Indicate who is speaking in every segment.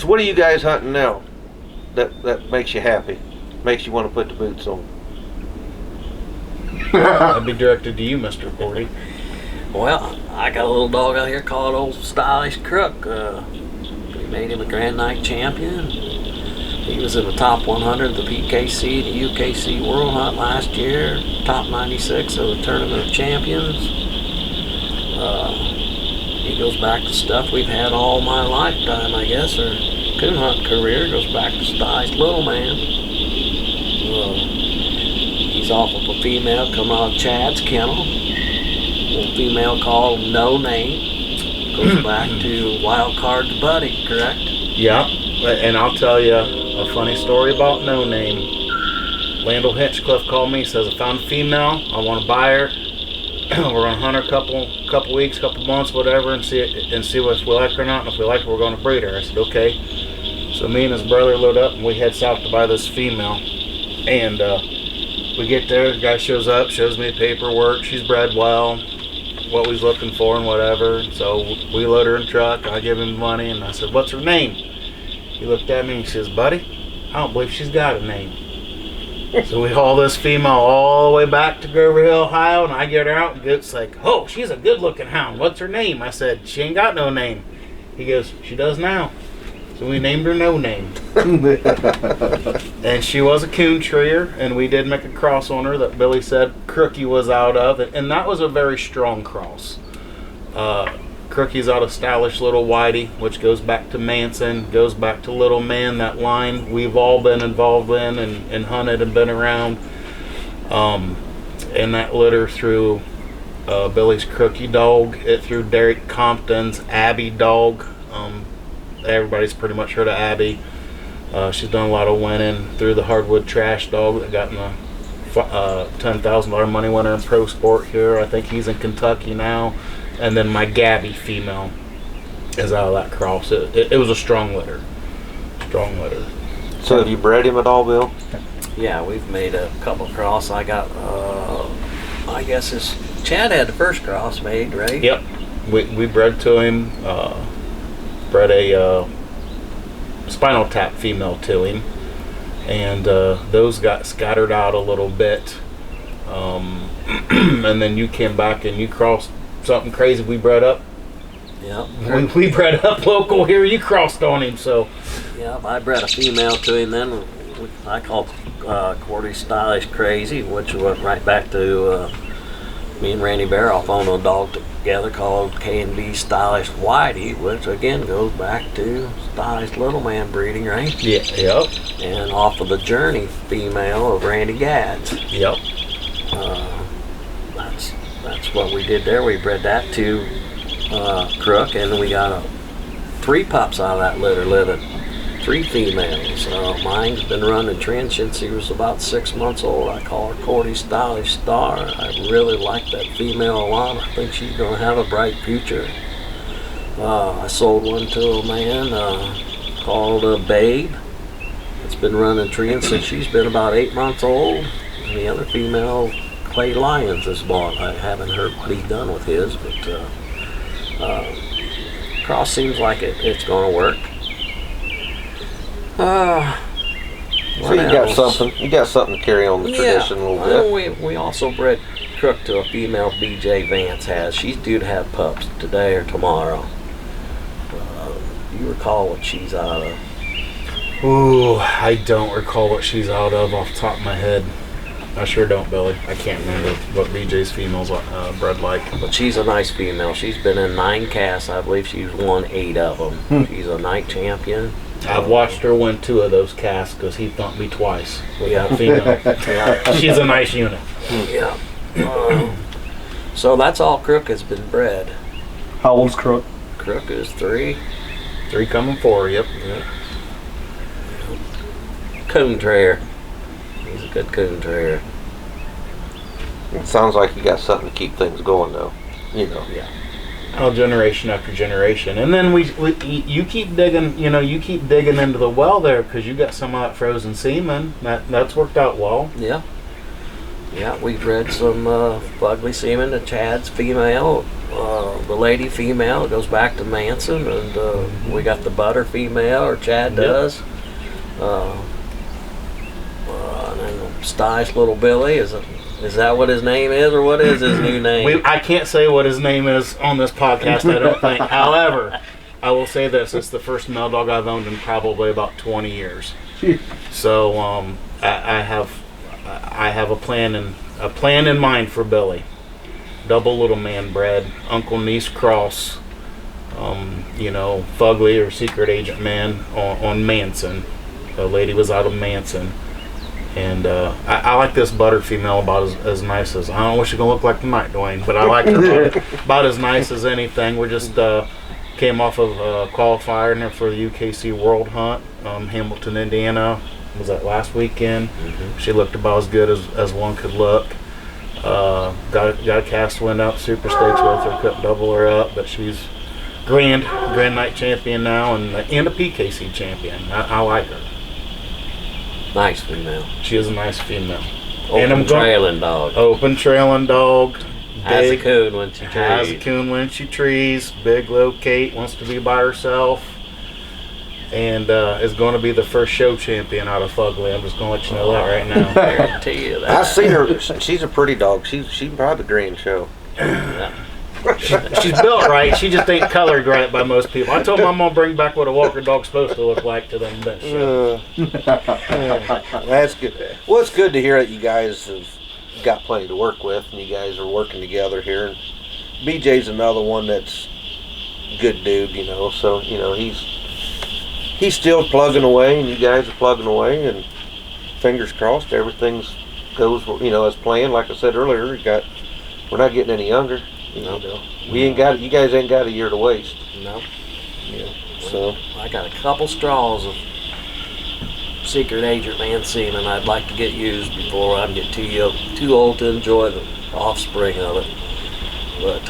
Speaker 1: So what are you guys hunting now that makes you happy? Makes you want to put the boots on?
Speaker 2: That'd be directed to you, Mr. Korte.
Speaker 3: Well, I got a little dog out here called Old Stylish Crook. We made him a Grand Night champion. He was in the top 100 of the PKC, the UKC World Hunt last year. Top 96 of the Tournament of Champions. He goes back to stuff we've had all my lifetime, I guess. Our coon hunt career goes back to Stylish Little Man. He's off of a female coming out of Chad's kennel. A female called No Name. Goes back to Wild Card's buddy, correct?
Speaker 2: Yeah, and I'll tell you a funny story about No Name. Landell Hinchcliffe called me, says I found a female, I want to buy her. We're gonna hunt her a couple weeks, couple months, whatever, and see if we like her or not. And if we like her, we're gonna breed her. I said okay. So me and his brother load up and we head south to buy this female. And we get there, the guy shows up, shows me paperwork. She's bred well, what we was looking for and whatever. So we load her in the truck. I give him money and I said, "What's her name?" He looked at me and he says, "Buddy, I don't believe she's got a name." So we haul this female all the way back to Grover Hill, Ohio, and I get her out, and it's like, "Oh, she's a good-looking hound. What's her name?" I said, "She ain't got no name." He goes, "She does now." So we named her No Name. And she was a coon treer, and we did make a cross on her that Billy said Crookie was out of, and that was a very strong cross. Crookie's out of Stylish Little Whitey, which goes back to Manson, goes back to Little Man, that line we've all been involved in and hunted and been around. And that litter through Billy's Crookie dog, it through Derek Compton's Abby dog. Everybody's pretty much heard of Abby. She's done a lot of winning through the Hardwood Trash dog that got in the $10,000 money winner in Pro Sport here. I think he's in Kentucky now. And then my Gabby female is out of that cross. It was a strong litter. Strong litter.
Speaker 1: So have you bred him at all, Bill?
Speaker 3: Yeah, we've made a couple cross. I got, I guess Chad had the first cross made, right?
Speaker 2: Yep. We bred to him, bred a Spinal Tap female to him. And those got scattered out a little bit. And then you came back and you crossed something crazy we bred up.
Speaker 3: Yeah.
Speaker 2: We bred up local here. You crossed on him, so.
Speaker 3: Yeah, I bred a female to him then. I called Korte Stylish Crazy, which went right back to me and Randy Baroff own a dog together called K&B Stylish Whitey, which again goes back to Stylish Little Man breeding, right?
Speaker 2: Yeah, yep.
Speaker 3: And off of the Journey female of Randy Gads.
Speaker 2: Yep.
Speaker 3: That's what we did there. We bred that to Crook, and we got 3 pups out of that litter living. 3 females. Mine's been running trend since he was about 6 months old. I call her Korte Stylish Star. I really like that female a lot. I think she's going to have a bright future. I sold one to a man called Babe. It's been running trend since she's been about 8 months old. And the other female, Clay Lyons, is bought. I haven't heard what he's done with his, but cross seems like it's going to work.
Speaker 1: So you got something to carry on the tradition a little bit.
Speaker 3: We also bred Crook to a female BJ Vance has. She's due to have pups today or tomorrow. Do you recall what she's out of?
Speaker 2: Ooh, I don't recall what she's out of off the top of my head. I sure don't, Billy. I can't remember what BJ's female's bred like.
Speaker 3: But she's a nice female. She's been in 9 casts. I believe she's won 8 of them. She's a night champion.
Speaker 2: I've watched her win 2 of those casts because he thumped me twice with that female. She's a nice unit.
Speaker 3: Yeah. So that's all Crook has been bred.
Speaker 4: How old's Crook?
Speaker 3: Crook is 3.
Speaker 2: 3 coming 4, yep.
Speaker 3: Coon terrier. He's a good coon terrier.
Speaker 1: It sounds like you got something to keep things going, though. You know.
Speaker 2: Yeah. Oh, generation after generation, and then you keep digging. You keep digging into the well there because you got some of that frozen semen. That's worked out well.
Speaker 3: Yeah. Yeah, we bred some fugly semen. The Chad's female, the lady female goes back to Manson, and we got the butter female, or Chad does. And then Sty's little Billy, is that what his name is, or what is his new name?
Speaker 2: I can't say what his name is on this podcast, I don't think. However, I will say this: it's the first male dog I've owned in probably about 20 years. So I have a plan in mind for Billy. Double little man bred, uncle niece cross, fugly or secret agent man on Manson. The lady was out of Manson, and I like this butter female about as nice as, I don't know what she's gonna look like tonight, Duane, but I like her about as nice as anything. We just came off of a qualifier in there for the UKC World Hunt, Hamilton, Indiana. Was that last weekend? Mm-hmm. She looked about as good as one could look. Got a cast win up Super Stakes with her, couldn't double her up, but she's Grand Night champion now, and a PKC champion. I like her.
Speaker 3: Nice female.
Speaker 2: She is a nice female.
Speaker 3: Open trailing dog.
Speaker 2: Open trailing dog.
Speaker 3: Has a coon when she trees.
Speaker 2: Has a coon when she trees. Big low Kate, wants to be by herself. And is going to be the first show champion out of Fugly. I'm just going to let you know that right now.
Speaker 3: Guarantee you that.
Speaker 1: I've seen her. She's a pretty dog. She can probably the grand show.
Speaker 2: She's built right. She just ain't colored right by most people. I told my mom bring back what a Walker dog's supposed to look like to them.
Speaker 1: That's good. Well, it's good to hear that you guys have got plenty to work with, and you guys are working together here. And BJ's another one that's good dude, So he's still plugging away, and you guys are plugging away, and fingers crossed everything goes as planned. Like I said earlier, we're not getting any younger. You guys ain't got a year to waste.
Speaker 3: No.
Speaker 1: Yeah. So
Speaker 3: I got a couple straws of secret agent man semen I'd like to get used before I get too old to enjoy the offspring of it. But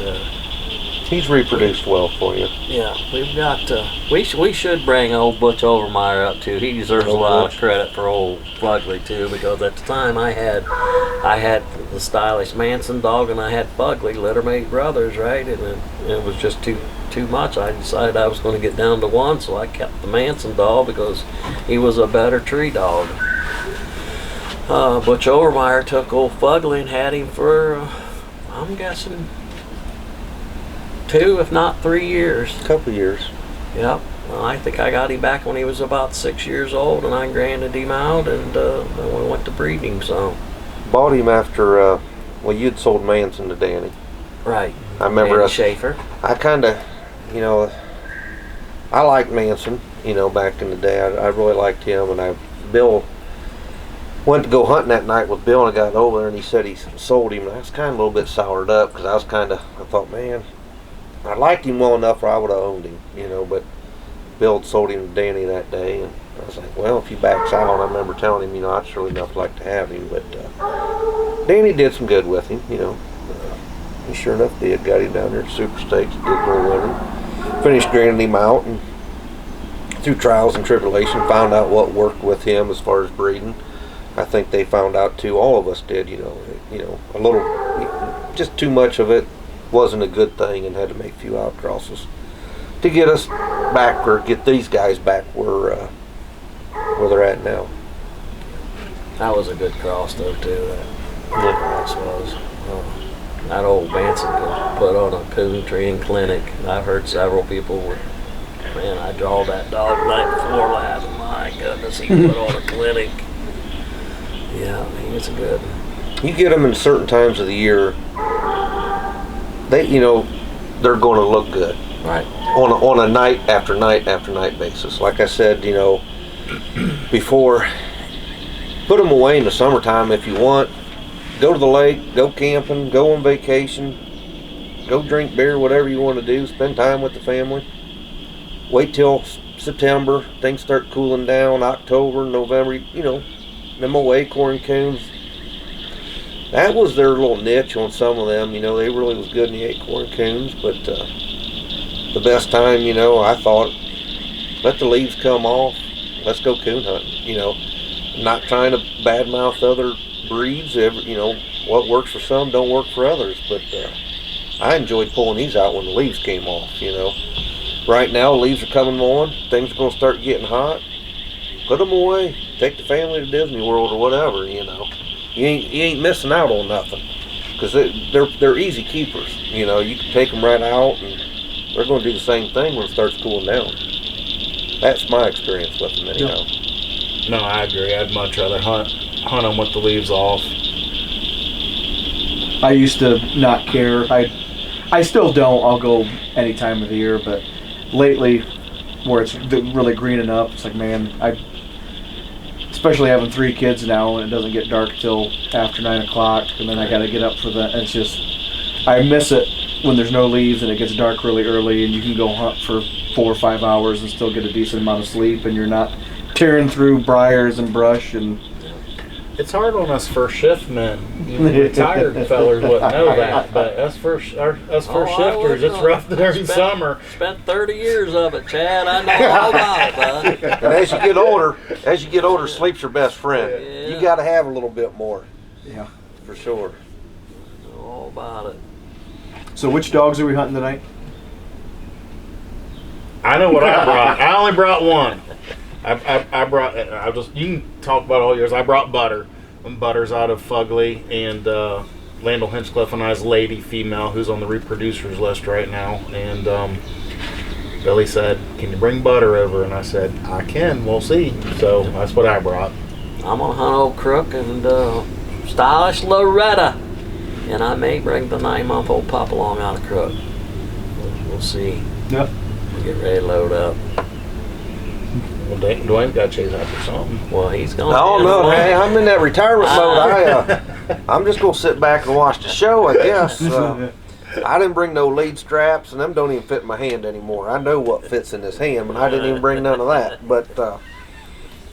Speaker 1: he's reproduced well for you.
Speaker 3: Yeah, we've got. We should bring old Butch Overmeyer up too. He deserves a lot of credit for old Fugly too, because at the time I had the stylish Manson dog and I had Fugly, littermate brothers, right? And it was just too much. I decided I was going to get down to one, so I kept the Manson dog because he was a better tree dog. Butch Overmeyer took old Fugly and had him for, I'm guessing, 2, if not 3 years.
Speaker 1: A couple years.
Speaker 3: Yep. Well, I think I got him back when he was about 6 years old, and I granted him out, and then we went to breed him. So
Speaker 1: bought him after you'd sold Manson to Danny.
Speaker 3: Right.
Speaker 1: I remember
Speaker 3: Schaefer.
Speaker 1: I kind of, I liked Manson. Back in the day, I really liked him, and Bill went to go hunting that night with Bill, and I got over there, and he said he sold him. And I was kind of a little bit soured up because I thought, man, I liked him well enough where I would have owned him, but Bill sold him to Danny that day, and I was like, well, if he backs out, I remember telling him, I'd surely enough like to have him, but Danny did some good with him, he sure enough did, got him down there at Super Stakes, did go with him, finished granting him out, and through trials and tribulation, found out what worked with him as far as breeding. I think they found out too, all of us did, a little, just too much of it wasn't a good thing, and had to make a few outcrosses to get us back, or get these guys back where they're at now.
Speaker 3: That was a good cross though too. That cross was. That old Manson could put on a coon treeing clinic. I've heard several people man, I draw that dog night before last. My goodness, he put on a clinic. Yeah, I mean, it's a good.
Speaker 1: You get them in certain times of the year, they're going to look good.
Speaker 3: Right.
Speaker 1: On a night after night after night basis. Like I said, before, put them away in the summertime if you want. Go to the lake, go camping, go on vacation, go drink beer, whatever you want to do. Spend time with the family. Wait till September, things start cooling down. October, November, them away corn coons. That was their little niche on some of them. They really was good in the acorn coons, but the best time, I thought, let the leaves come off, let's go coon hunting. Not trying to badmouth other breeds. what works for some don't work for others. But I enjoyed pulling these out when the leaves came off. You know, right now leaves are coming on. Things are going to start getting hot. Put them away. Take the family to Disney World or whatever. You know, you ain't missing out on nothing because they're easy keepers. You know, you can take them right out and they're going to do the same thing when it starts cooling down. That's my experience with them anyhow.
Speaker 2: No, I agree. I'd much rather hunt them with the leaves off.
Speaker 4: I used to not care. I still don't. I'll go any time of the year, but lately, where it's really greening up, it's like, man, especially having 3 kids now, and it doesn't get dark till after 9 o'clock, and then I got to get up for that. It's just, I miss it when there's no leaves and it gets dark really early, and you can go hunt for 4 or 5 hours and still get a decent amount of sleep, and you're not tearing through briars and brush. And
Speaker 2: it's hard on us first shift men. You know, retired fellers wouldn't know that, but us first shifters, it's rough during summer.
Speaker 3: Spent 30 years of it, Chad. I know all about it, bud.
Speaker 1: And as you get older, sleep's your best friend.
Speaker 3: Yeah.
Speaker 1: You got to have a little bit more.
Speaker 4: yeah.
Speaker 1: For sure.
Speaker 3: All about it.
Speaker 4: So which dogs are we hunting tonight?
Speaker 2: I know what I brought. I only brought one. I brought. You can talk about all yours. I brought Butter. And Butter's out of Fugly, and Landell Hinchcliffe and I's lady female who's on the reproducers list right now. And Billy said, "Can you bring Butter over?" And I said, "I can. We'll see." So that's what I brought.
Speaker 3: I'm gonna hunt old Crook and stylish Loretta, and I may bring the 9-month-old pup along out of Crook. We'll see.
Speaker 4: Yep.
Speaker 3: We'll get ready to load up.
Speaker 2: Well, Duane got chased after something.
Speaker 3: Well, he's going.
Speaker 1: Oh no, hey, I'm in that retirement mode. I'm just gonna sit back and watch the show, I guess. I didn't bring no lead straps, and them don't even fit in my hand anymore. I know what fits in this hand, but I didn't even bring none of that. But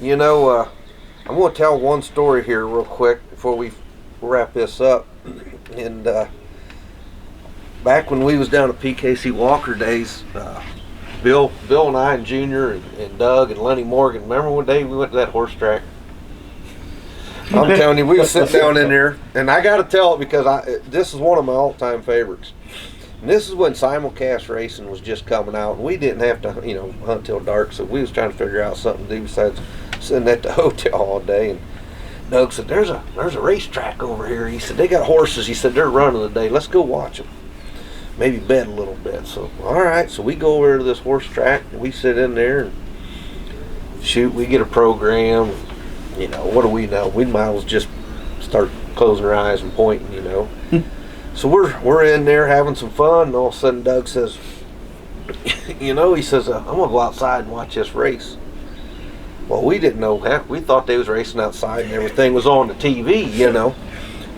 Speaker 1: you know, I'm gonna tell one story here real quick before we wrap this up. And back when we was down at PKC Walker days. Bill and I and Junior and Doug and Lenny Morgan. Remember one day we went to that horse track? I'm telling you, we would sit down in there, and I got to tell it because this is one of my all-time favorites. And this is when simulcast racing was just coming out, and we didn't have to, hunt till dark, so we was trying to figure out something to do besides sitting at the hotel all day. And Doug said, "There's a racetrack over here." He said, "They got horses." He said, "They're running today. Let's go watch them. Maybe bet a little bit." So, all right. So we go over to this horse track, and we sit in there and shoot. We get a program. What do we know? We might as well just start closing our eyes and pointing, So we're in there having some fun, and all of a sudden Doug says, he says, "I'm going to go outside and watch this race." Well, we didn't know that. We thought they was racing outside and everything was on the TV,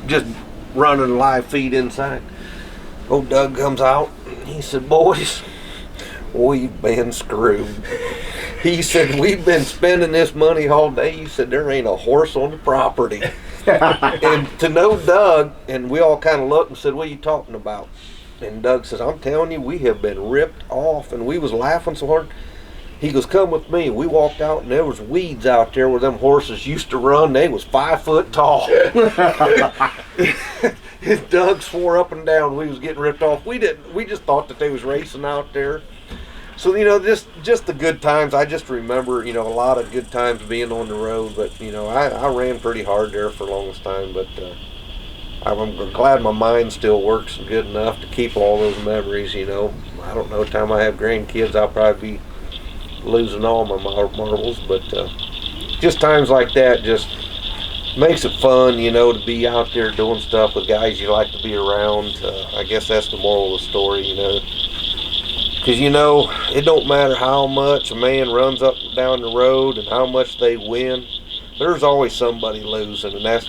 Speaker 1: just running live feed inside. Old Doug comes out. He said, "Boys, we've been screwed." He said, "We've been spending this money all day." He said, "There ain't a horse on the property." And to know Doug, and we all kind of looked and said, "What are you talking about?" And Doug says, "I'm telling you, we have been ripped off." And we was laughing so hard. He goes, "Come with me." We walked out, and there was weeds out there where them horses used to run. They was 5 foot tall. Doug swore up and down we was getting ripped off. We just thought that they was racing out there. So just the good times. I just remember a lot of good times being on the road. But I ran pretty hard there for the longest time. But I'm glad my mind still works good enough to keep all those memories. I don't know. Time I have grandkids, I'll probably be losing all my marbles. But just times like that just makes it fun, to be out there doing stuff with guys you like to be around. I guess that's the moral of the story, because it don't matter how much a man runs up and down the road and how much they win, there's always somebody losing, and that's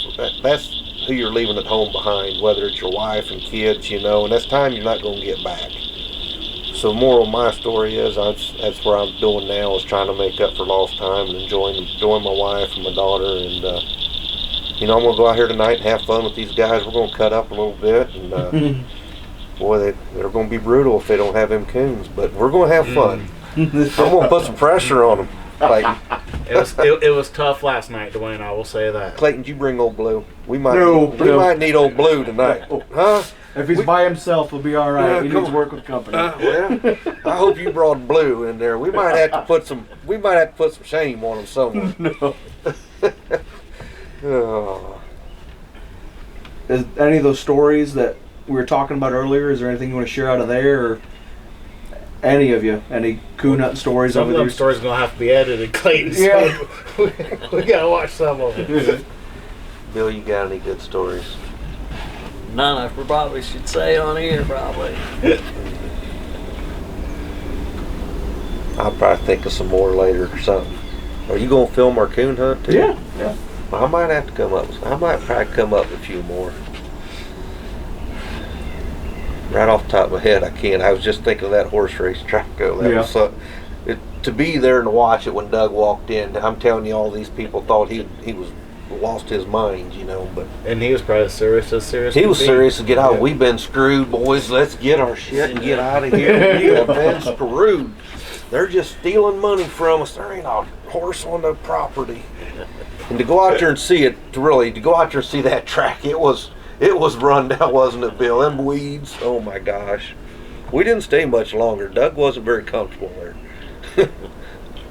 Speaker 1: who you're leaving at home behind, whether it's your wife and kids, and that's time you're not going to get back. So the moral of my story is that's what I'm doing now, is trying to make up for lost time and enjoying my wife and my daughter. And I'm going to go out here tonight and have fun with these guys. We're going to cut up a little bit, and boy, they're going to be brutal if they don't have them coons, but we're going to have fun. I'm going to put some pressure on them. Like,
Speaker 2: It was tough last night, Duane. I will say that.
Speaker 1: Clayton, you bring old Blue. We might need old Blue tonight, huh?
Speaker 4: If he's by himself, he'll be all right. He needs to work with company.
Speaker 1: Well, I hope you brought Blue in there. We might have to put some shame on him somewhere.
Speaker 4: No.
Speaker 1: Oh.
Speaker 4: Is any of those stories that we were talking about earlier? Is there anything you want to share out of there, or any of you? Any coon hunting stories?
Speaker 2: Some of them stories are gonna have to be edited, Clayton.
Speaker 4: Yeah.
Speaker 2: So we gotta watch some of them.
Speaker 1: Bill, you got any good stories?
Speaker 3: None I probably should say on here, probably.
Speaker 1: I'll probably think of some more later or something. Are you gonna film our coon hunt too?
Speaker 4: Yeah.
Speaker 1: I might have to come up. I might probably come up with a few more. Right off the top of my head, I can't. I was just thinking of that horse race track. Was to be there and to watch it when Doug walked in. I'm telling you, all these people thought he was lost his mind, but
Speaker 2: and he was probably as serious.
Speaker 1: he was serious to get out. Yeah. We've been screwed, boys. Let's get our shit and get out of here. We have been screwed. They're just stealing money from us. There ain't a horse on the property. And to go out there and see it, to go out there and see that track, it was run down, wasn't it, Bill? Them weeds, oh my gosh. We didn't stay much longer. Doug wasn't very comfortable there.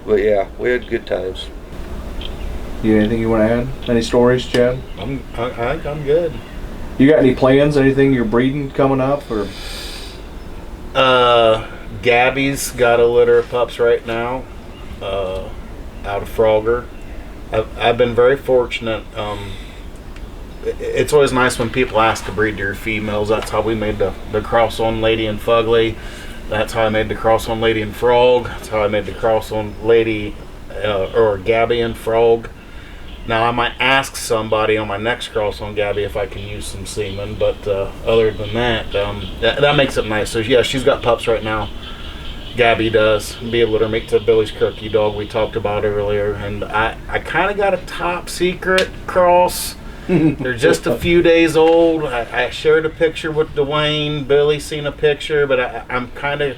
Speaker 1: But yeah, we had good times.
Speaker 4: You got anything you want to add? Any stories, Chad?
Speaker 2: I'm good.
Speaker 4: You got any plans? Anything you're breeding coming up, or?
Speaker 2: Gabby's got a litter of pups right now, out of Phrogger. I've been very fortunate. It's always nice when people ask to breed your females. That's how we made the Crowson lady and Fugly. That's how I made the Crowson lady and Frog. That's how I made the Crowson lady or Gabby and Frog. Now I might ask somebody on my next Crowson Gabby if I can use some semen, but other than that, that makes it nice. So yeah, she's got pups right now. Gabby does. Be a litter mate to Billy's Cookie dog we talked about earlier, and I kind of got a top secret cross. They're just a few days old. I shared a picture with Duane. Billy seen a picture, but I'm kind of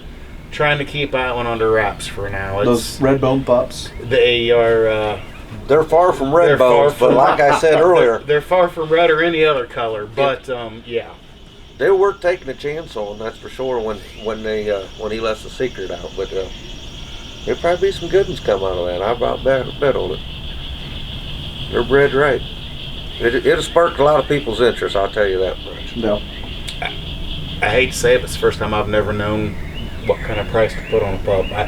Speaker 2: trying to keep that one under wraps for now.
Speaker 4: Those red bone pups.
Speaker 2: They are.
Speaker 1: They're far from red bones, but like I said earlier,
Speaker 2: they're far from red or any other color. But yeah.
Speaker 1: They were worth taking a chance on, that's for sure. When he lets the secret out, but there'll probably be some good ones come out of that. I about bet on it. They're bred right. It'll spark a lot of people's interest. I'll tell you that much.
Speaker 4: No.
Speaker 2: I hate to say it, but it's the first time I've never known what kind of price to put on a pup. I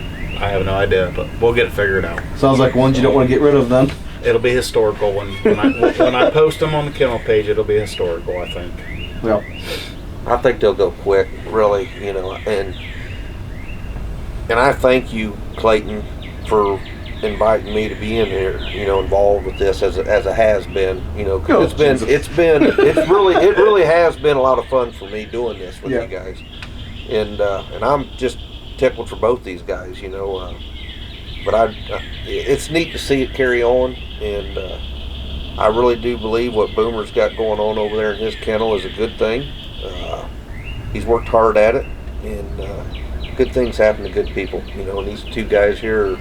Speaker 2: have no idea, but we'll get it figured out.
Speaker 4: Sounds like ones you don't want to get rid of then.
Speaker 2: It'll be historical when I post them on the kennel page. It'll be historical, I think.
Speaker 4: Well.
Speaker 1: I think they'll go quick, really, and I thank you, Clayton, for inviting me to be in here, involved with this as it has been, because it really has been a lot of fun for me doing this with you guys, and I'm just tickled for both these guys, but it's neat to see it carry on, and I really do believe what Boomer's got going on over there in his kennel is a good thing. He's worked hard at it, and good things happen to good people, and these two guys here are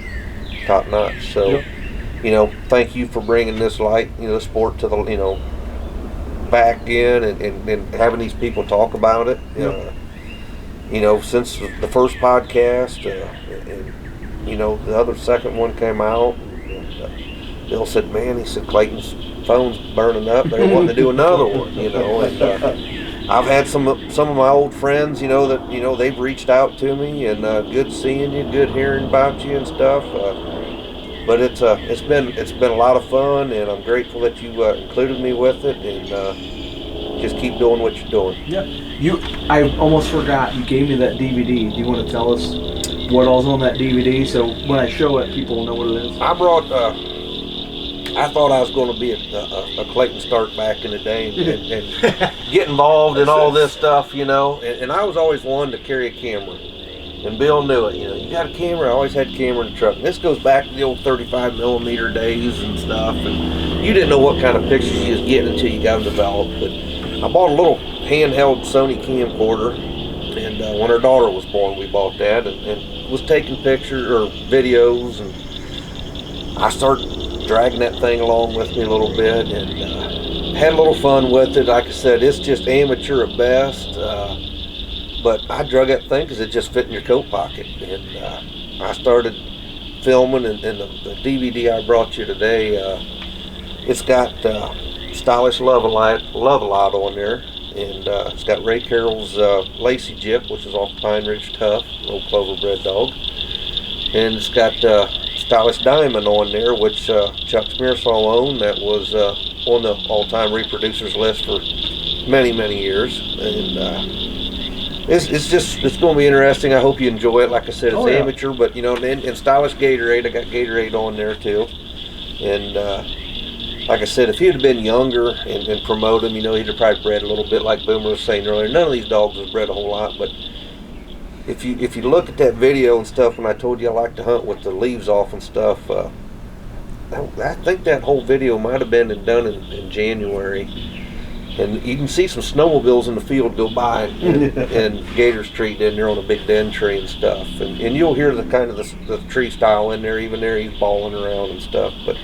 Speaker 1: top notch. So, thank you for bringing this light, the sport to the, back in and having these people talk about it. Since the first podcast, and the other second one came out, and Bill said, man, he said, Clayton's phone's burning up. They're wanting to do another one, and I've had some of my old friends, that they've reached out to me, and good seeing you, good hearing about you and stuff. But it's been a lot of fun, and I'm grateful that you included me with it, and just keep doing what you're doing.
Speaker 4: Yeah, I almost forgot you gave me that DVD. Do you want to tell us what all's on that DVD, so when I show it, people will know what it is?
Speaker 1: I brought. I thought I was going to be a Clayton Stark back in the day and get involved in all this stuff, and I was always one to carry a camera. And Bill knew it, you got a camera. I always had a camera in the truck. And this goes back to the old 35 millimeter days and stuff. And you didn't know what kind of pictures you was getting until you got them developed. But I bought a little handheld Sony camcorder. And when our daughter was born, we bought that and was taking pictures or videos and I started dragging that thing along with me a little bit and had a little fun with it. Like I said, it's just amateur at best, but I drug that thing because it just fit in your coat pocket. And I started filming, and the DVD I brought you today, it's got Stylish Love a Lot on there, and it's got Ray Carroll's Lacey Jip, which is off Pine Ridge Tough, little Clover bred dog, and it's got Stylish Diamond on there, which Chuck Smearsall owned. That was on the all-time reproducers list for many years, and it's going to be interesting. I hope you enjoy it. Like I said, it's amateur, but you know, and Stylish Gatorade, I got Gatorade on there too, and like I said, if he'd have been younger and promote him, you know, he'd have probably bred a little bit like Boomer was saying earlier. None of these dogs was bred a whole lot, but if you look at that video and stuff, when I told you I like to hunt with the leaves off and stuff, I think that whole video might have been done in January, and you can see some snowmobiles in the field go by and gators treat in there on a big den tree and stuff, and you'll hear the kind of the tree style in there. Even there, he's balling around and stuff, but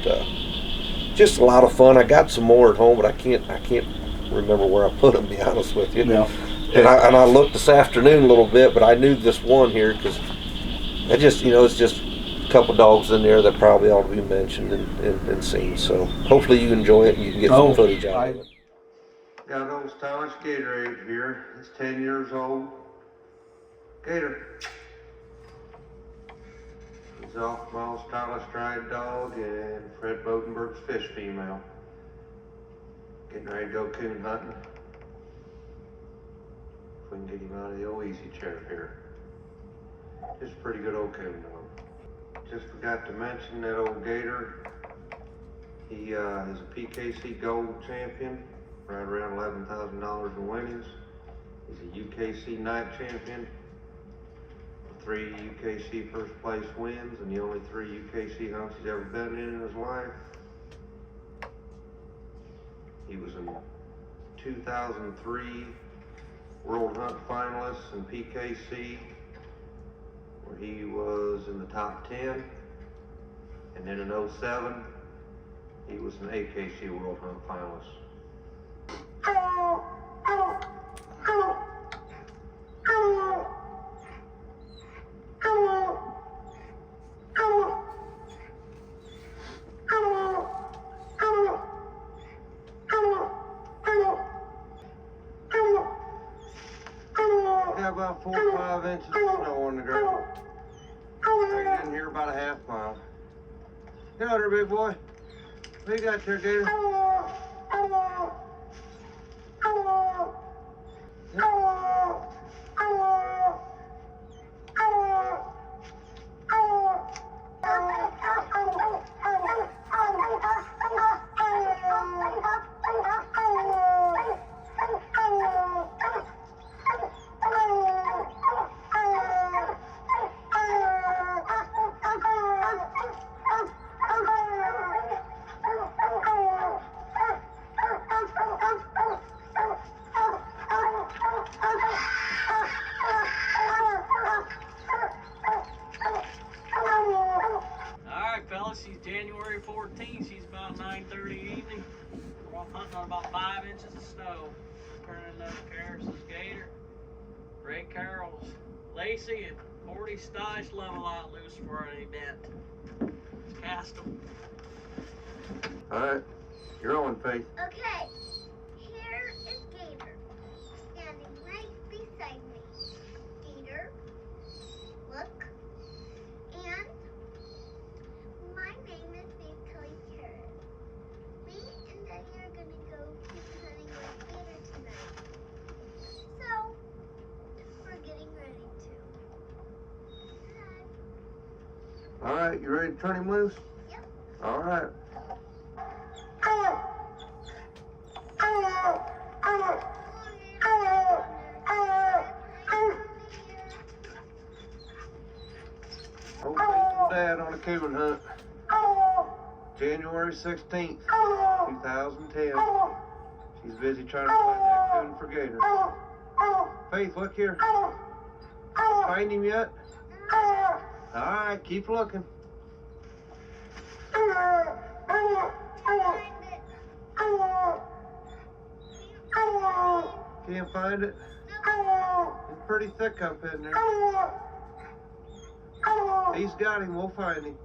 Speaker 1: just a lot of fun. I got some more at home, but I can't remember where I put them, to be honest with you.
Speaker 4: No.
Speaker 1: And I looked this afternoon a little bit, but I knew this one here because I just, you know, it's just a couple dogs in there that probably ought to be mentioned and seen. So hopefully you enjoy it and you can get some footage out of it. Got old Stylish Gatorade here. It's 10 years old. Gator. He's off my old Stylish Stride dog and Fred Bodenberg's fish female. Getting ready to go coon hunting. If we can get him out of the old easy chair here. Just a pretty good old coon dog. Just forgot to mention that old Gator. He is a PKC Gold champion, right around $11,000 in winnings. He's a UKC Night champion, 3 UKC first place wins, and the only 3 UKC hunts he's ever been in his life. He was in 2003 World Hunt finalists in PKC, where he was in the top 10, and then in 07 he was an AKC World Hunt finalist. About 4 or 5 inches of snow on the ground. We're in here about a half mile. Get out here, big boy. What you got there, Gator?
Speaker 3: January 14th, she's about 9:30 evening. We're off hunting on about 5 inches of snow. Turning another Kehres' Gator, Ray Carroll's Lacey, and 40 Stylish Love a Lot loose for an event. Let's cast them.
Speaker 1: Alright, you're on, Faith.
Speaker 5: Okay, here is Gator, standing right beside me. Gator, look, and my name is Kehres. Me and Daddy are going to go keep hunting with Gator tonight. So, we're getting ready to.
Speaker 1: Alright, you ready to turn him loose?
Speaker 5: Yep.
Speaker 1: Alright. Old Dad on a coon hunt. January 16th, 2010. She's busy trying to find that coon for Gator. Faith, look here. Find him yet? Alright, keep looking. Can't find it? It's pretty thick up in there. He's got him. We'll find him.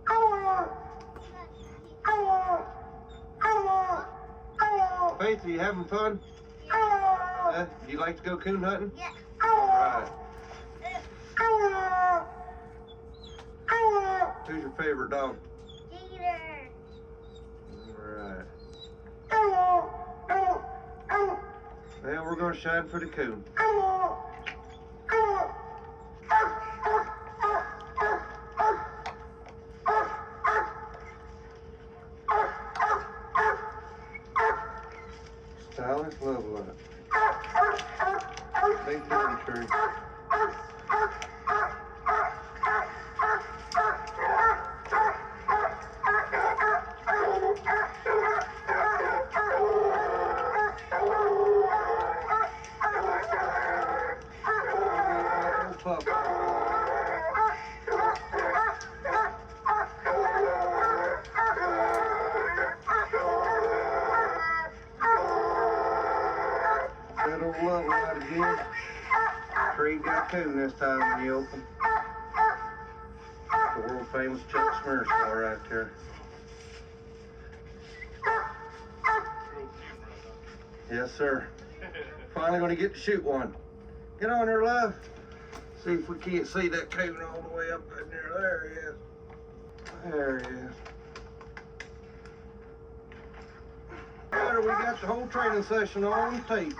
Speaker 1: Faith, are you having fun? Do you like to go coon hunting?
Speaker 5: Yeah.
Speaker 1: Alright. Who's your favorite dog?
Speaker 5: Gator.
Speaker 1: Alright. Well, we're going to shine for the coon. Stylish love light. Big dirty tree. Pup. That old love light again. Tree got coon this time when you open. The world famous Chuck Smear star right there. Yes, sir. Finally gonna get to shoot one. Get on there, love. See if we can't see that coon all the way up in there. There he is. There he is. There, we got the whole training session on tape.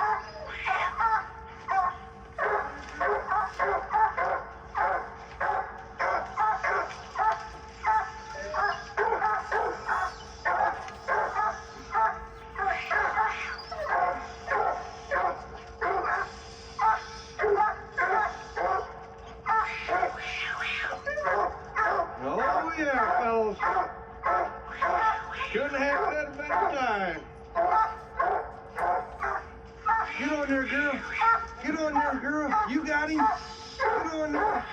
Speaker 1: Oh yeah, fellas. Couldn't have that a better time. Get on there, girl. Get on there, girl. You got him. Get on there.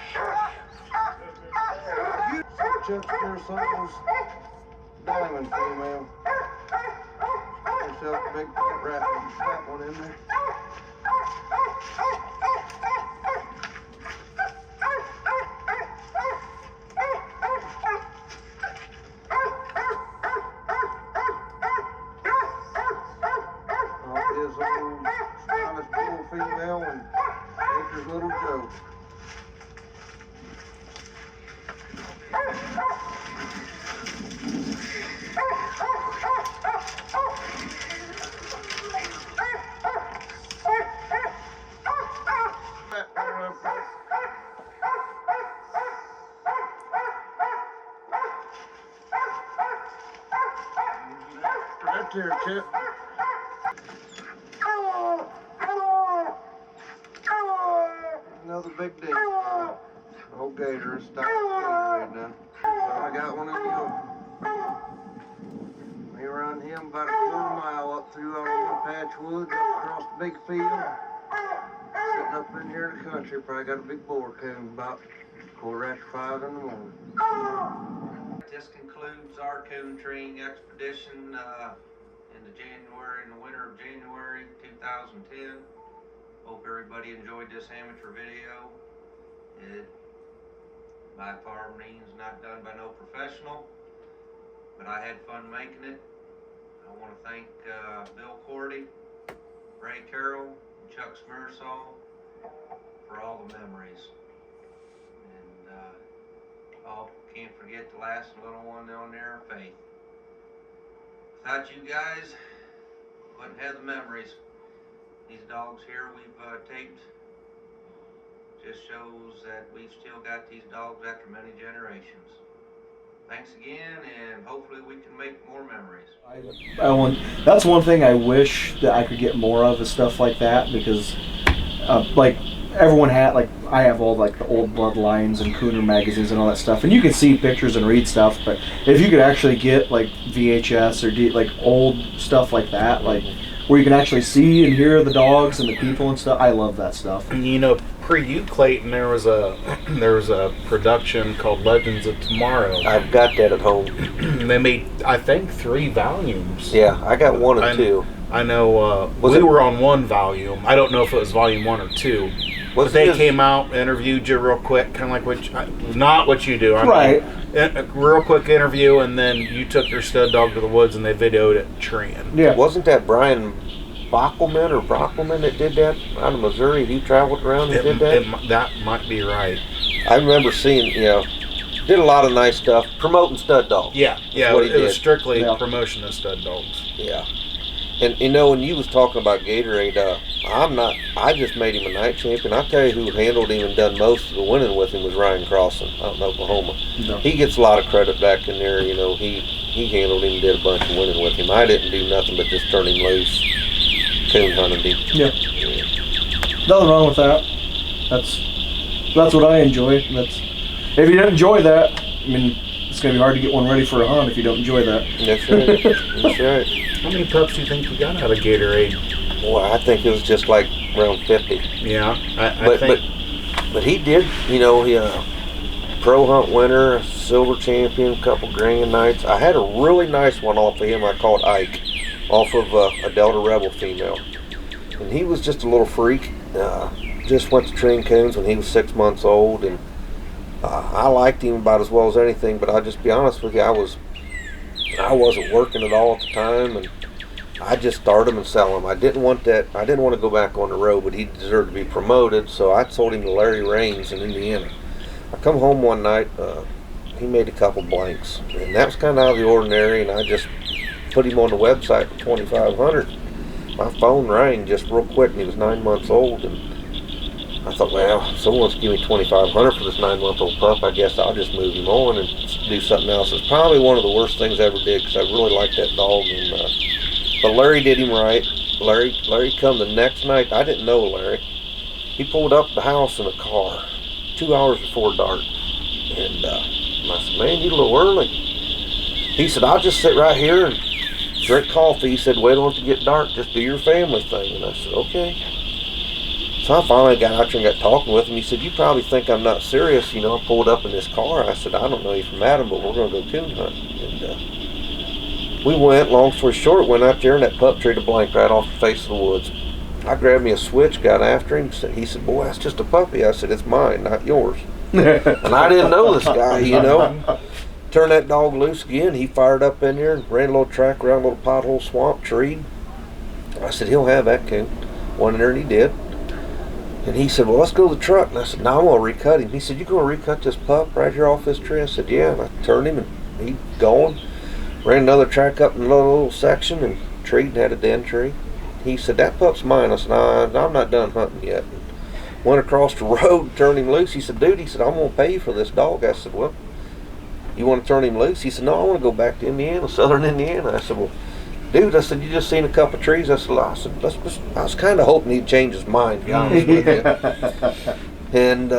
Speaker 1: You Chuck Smear's diamond female. Yourself a big fat raffle. Got one in there. His old stylish bull female and Baker's little Joe. Right there, Chip. Another big day. Old gator is stopped right now. I got one in the open. We run him about a quarter mile up through our little patch woods, up across the big field. Sitting up in here in the country, probably got a big boar coon about 5:15 in the morning. This concludes our coon treeing expedition in the winter of January 2010. Hope everybody enjoyed this amateur video. It, by far means, not done by no professional, but I had fun making it. I want to thank Bill Korte, Ray Carroll, and Chuck Smearsaw for all the memories. And can't forget the last little one down there, Faith. Without you guys, wouldn't have the memories. These dogs here we've taped just shows that we've still got these dogs after many generations. Thanks again, and hopefully we can make more memories.
Speaker 4: That's one thing I wish that I could get more of, is stuff like that, because like everyone had, like I have all like the old bloodlines and Cooner magazines and all that stuff, and you can see pictures and read stuff, but if you could actually get like VHS or like old stuff like that, like where you can actually see and hear the dogs and the people and stuff, I love that stuff.
Speaker 2: You know, pre-you, Clayton, there was a production called Legends of Tomorrow.
Speaker 1: I've got that at home.
Speaker 2: They made, I think, 3 volumes.
Speaker 1: Yeah, I got 1 and 2.
Speaker 2: I know
Speaker 1: Was
Speaker 2: we
Speaker 1: it-
Speaker 2: were on 1 volume. I don't know if it was volume 1 or 2. But
Speaker 1: Was
Speaker 2: they
Speaker 1: it-
Speaker 2: came out, interviewed you real quick, kind of like not what you do. I
Speaker 4: Right.
Speaker 2: mean, a real quick interview, and then you took your stud dog to the woods, and they videoed it treeing.
Speaker 4: Yeah.
Speaker 1: Wasn't that Brian Brockman that did that out of Missouri? He traveled around and did that?
Speaker 2: That might be right.
Speaker 1: I remember seeing, did a lot of nice stuff, promoting stud dogs.
Speaker 2: Yeah,
Speaker 1: what he
Speaker 2: it was
Speaker 1: did.
Speaker 2: strictly
Speaker 4: Yeah.
Speaker 2: promotion of stud dogs.
Speaker 1: Yeah. And when you was talking about Gatorade, I just made him a night champion. I tell you who handled him and done most of the winning with him was Ryan Crowson out in Oklahoma.
Speaker 4: No.
Speaker 1: He gets a lot of credit back in there. He handled him and did a bunch of winning with him. I didn't do nothing but just turn him loose, coon hunted him.
Speaker 4: Yeah. Nothing wrong with that. That's what I enjoy. If you don't enjoy that, I mean, it's gonna be hard to get one ready for a hunt if you don't enjoy that.
Speaker 1: That's right. That's right.
Speaker 2: How many pups do you think you got out of Gatorade?
Speaker 1: Boy, I think it was just like around 50.
Speaker 2: Yeah, I think.
Speaker 1: But he did, he pro hunt winner, silver champion, couple grand nights. I had a really nice one off of him. I called Ike, off of a Delta Rebel female, and he was just a little freak. Just went to train coons when he was 6 months old, and I liked him about as well as anything. But I'll just be honest with you, I wasn't working at all at the time, and I just start him and sell him. I didn't want to go back on the road, but he deserved to be promoted, so I sold him to Larry Raines in Indiana. I come home one night, he made a couple blanks, and that was kind of out of the ordinary, and I just put him on the website for $2,500. My phone rang just real quick, and he was 9 months old, and I thought, well, if someone wants to give me $2,500 for this 9-month-old pup, I guess I'll just move him on and do something else. It's probably one of the worst things I ever did, because I really liked that dog, and but Larry did him right. Larry come the next night. I didn't know Larry. He pulled up the house in a car 2 hours before dark. And I said, man, you a little early. He said, I'll just sit right here and drink coffee. He said, wait till it get dark. Just do your family thing. And I said, okay. So I finally got out there and got talking with him. He said, you probably think I'm not serious. I pulled up in this car. I said, I don't know you from Adam, but we're going to go coon hunt. And we went, long story short, went out there, and that pup treated a blank right off the face of the woods. I grabbed me a switch, got after him. He said, boy, that's just a puppy. I said, it's mine, not yours. And I didn't know this guy, Turned that dog loose again. He fired up in there and ran a little track around a little pothole swamp, treed. I said, he'll have that coon. Went in there, and he did. And he said, well, let's go to the truck. And I said, no, I'm going to recut him. He said, you going to recut this pup right here off this tree? I said, yeah. And I turned him, and he gone. Ran another track up in another little section and treed and had a den tree. He said, that pup's mine. I said, no, I'm not done hunting yet. And went across the road and turned him loose. He said, dude, I'm going to pay you for this dog. I said, well, you want to turn him loose? He said, no, I want to go back to Indiana, southern Indiana. I said, well, dude, I said, you just seen a couple of trees? I said, I was kind of hoping he'd change his mind, to be honest with you. And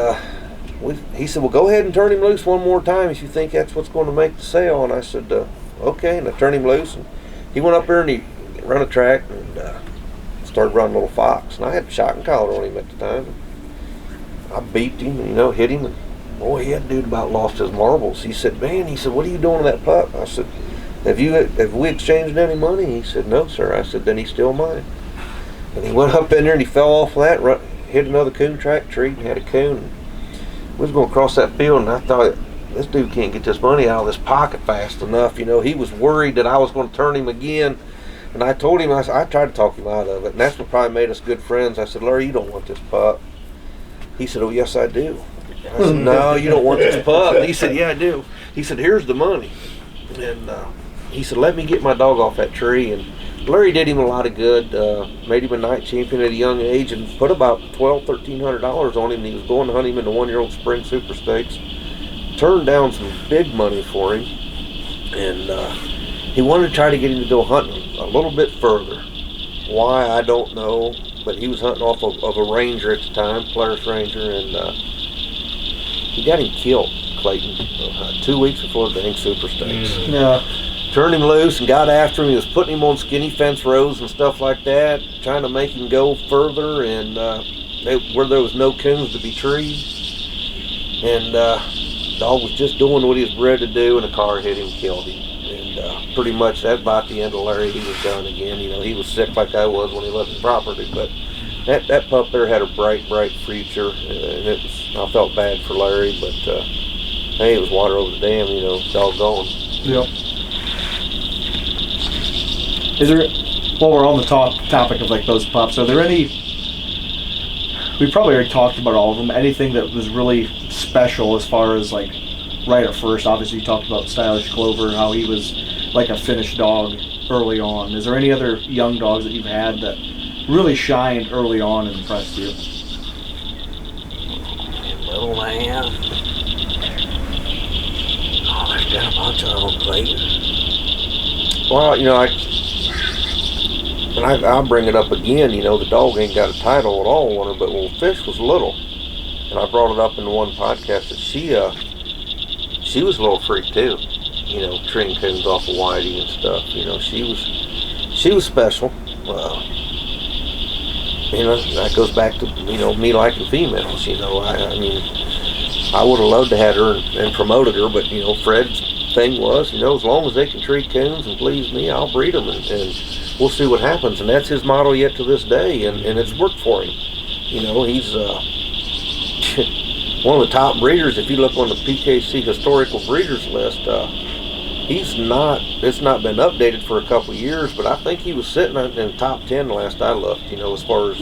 Speaker 1: he said, well, go ahead and turn him loose one more time if you think that's what's going to make the sale. And I said, okay. And I turned him loose, and he went up there and he ran a track and started running a little fox. And I had a shotgun collar on him at the time. I beeped him, hit him. And boy, he had dude about lost his marbles. He said, man, what are you doing to that pup? I said, have we exchanged any money? He said, no, sir. I said, then he's still mine. And he went up in there and he fell off of that, hit another coon track, treed, and had a coon. And we was going to cross that field, and I thought, this dude can't get this money out of this pocket fast enough. He was worried that I was going to turn him again. And I told him, I tried to talk him out of it. And that's what probably made us good friends. I said, Larry, you don't want this pup. He said, oh, yes, I do. I said, no, you don't want this pup. And he said, yeah, I do. He said, here's the money. And he said, let me get my dog off that tree. And Larry did him a lot of good, made him a night champion at a young age, and put about $1,200-$1,300 on him. And he was going to hunt him in the 1-year-old spring super stakes. Turned down some big money for him, and he wanted to try to get him to go hunting a little bit further. Why, I don't know, but he was hunting off of a ranger at the time, Polaris Ranger, and he got him killed, Clayton, 2 weeks before the dang super stakes.
Speaker 4: Yeah.
Speaker 1: Turned him loose and got after him. He was putting him on skinny fence rows and stuff like that, trying to make him go further, and where there was no coons to be treed, and dog was just doing what he was bred to do, and a car hit him, killed him. And pretty much that's about the end of Larry. He was done again. You know, he was sick like I was when he left the property, but that pup there had a bright future, and I felt bad for Larry, but hey, it was water over the dam, you know, doggone.
Speaker 4: Yep. Is there, while we're on the topic of like those pups, are there any, we probably already talked about all of them, anything that was really special as far as like right at first? Obviously you talked about Stylish Clover, how he was like a finished dog early on. Is there any other young dogs that you've had that really shined early on and impressed you?
Speaker 3: Little man. Oh, there's been a bunch of them, Clayton.
Speaker 1: Well, you know, I'll bring it up again, you know, the dog ain't got a title at all on her, but when Fish was little, and I brought it up in one podcast, that she was a little freak too, you know, treeing coons off of Whitey and stuff, you know, she was special. You know, that goes back to, you know, me liking females, you know, I mean, I would have loved to have her and promoted her, but, you know, Fred's thing was, you know, as long as they can treat coons and please me, I'll breed them, and we'll see what happens. And that's his motto yet to this day, and it's worked for him. You know, he's one of the top breeders. If you look on the PKC historical breeders list, it's not been updated for a couple of years, but I think he was sitting in top 10 last I looked, you know, as far as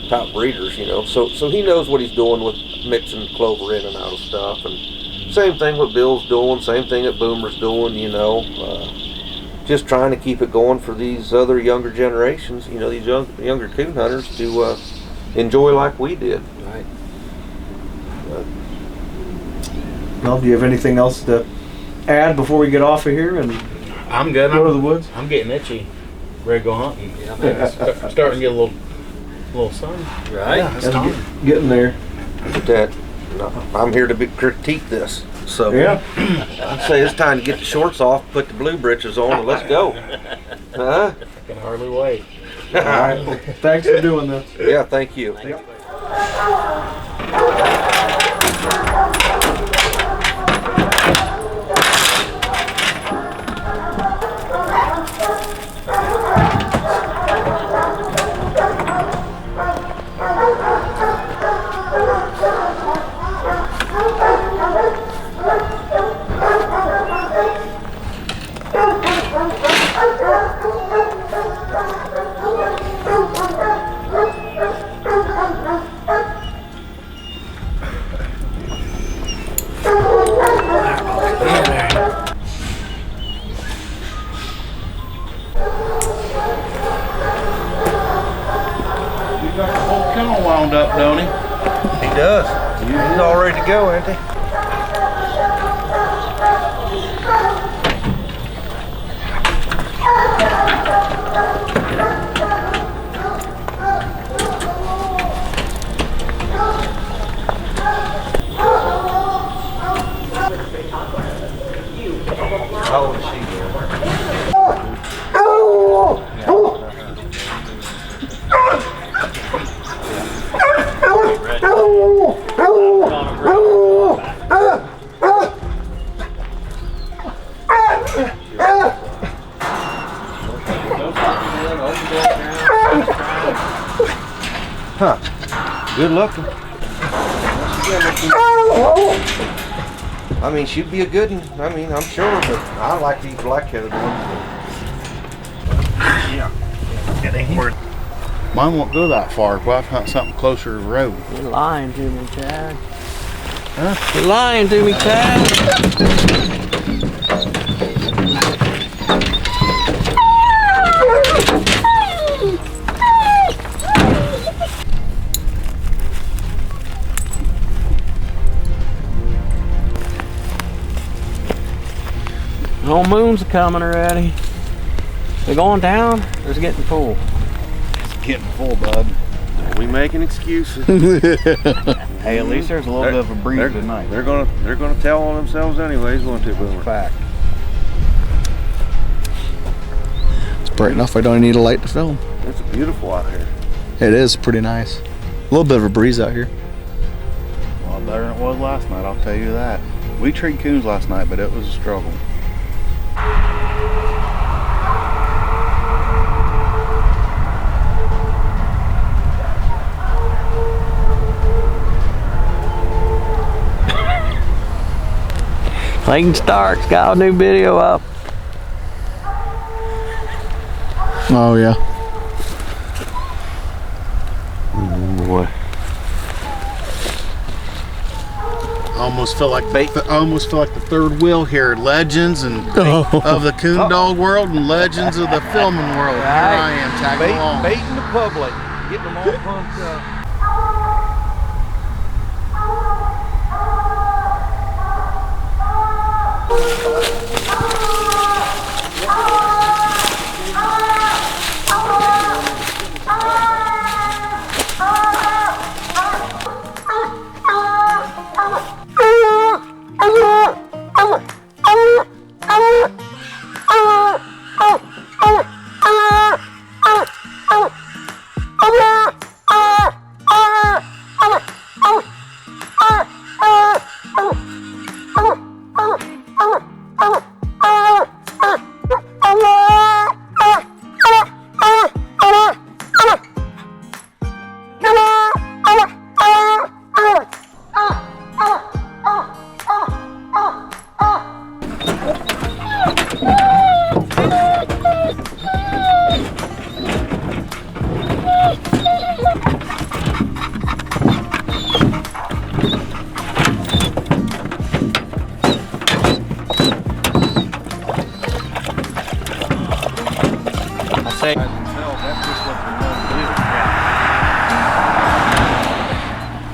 Speaker 1: top breeders, you know. So he knows what he's doing with mixing Clover in and out of stuff, and same thing what Bill's doing, same thing that Boomer's doing, you know. Just trying to keep it going for these other younger generations, you know, these younger coon hunters to enjoy like we did.
Speaker 3: Right.
Speaker 4: Well, do you have anything else to add before we get off of here and
Speaker 2: I'm good.
Speaker 4: go to the woods?
Speaker 2: I'm getting itchy. Ready to go hunting.
Speaker 3: Yeah, man.
Speaker 2: Starting to get a little sun.
Speaker 3: Right.
Speaker 2: Yeah, it's time.
Speaker 4: Getting there.
Speaker 1: But that, no, I'm here to critique this. So
Speaker 4: Yeah.
Speaker 1: I'd say it's time to get the shorts off, put the blue britches on, and let's go. Huh?
Speaker 2: I can hardly wait.
Speaker 4: All right. Well, thanks for doing this.
Speaker 1: Yeah, thank you.
Speaker 3: Thank you.
Speaker 2: Wound up, don't he?
Speaker 1: He does. He's all ready to go, ain't he? How old is she? Huh. Good looking. I mean, she'd be a good one. I mean, I'm sure, but I like these black-headed ones.
Speaker 2: Yeah. It ain't worth. Mine won't go that far. We'll have to hunt something closer to the road.
Speaker 3: You're lying to me, Chad. Huh? You're lying to me, Chad. No moons are coming already. They're going down, or it's getting full?
Speaker 2: It's getting full, bud.
Speaker 1: We making excuses.
Speaker 2: Hey, at least there's a little bit of a breeze tonight.
Speaker 1: They're gonna tell on themselves anyways, won't they, Boomer?
Speaker 2: Fact.
Speaker 6: It's bright enough I don't need a light to film.
Speaker 1: It's beautiful out here.
Speaker 6: It is pretty nice.
Speaker 4: little bit of a breeze out here.
Speaker 6: A lot better than it was last night, I'll tell you that. We treated coons last night, but it was a struggle.
Speaker 3: Clayton Stark's got a new video up.
Speaker 4: Oh yeah.
Speaker 1: Boy.
Speaker 6: I almost feel like the third wheel here. Legends and of the coon dog world and legends of the filming world. Here I am tagging along.
Speaker 1: Baiting the public, getting them all pumped up.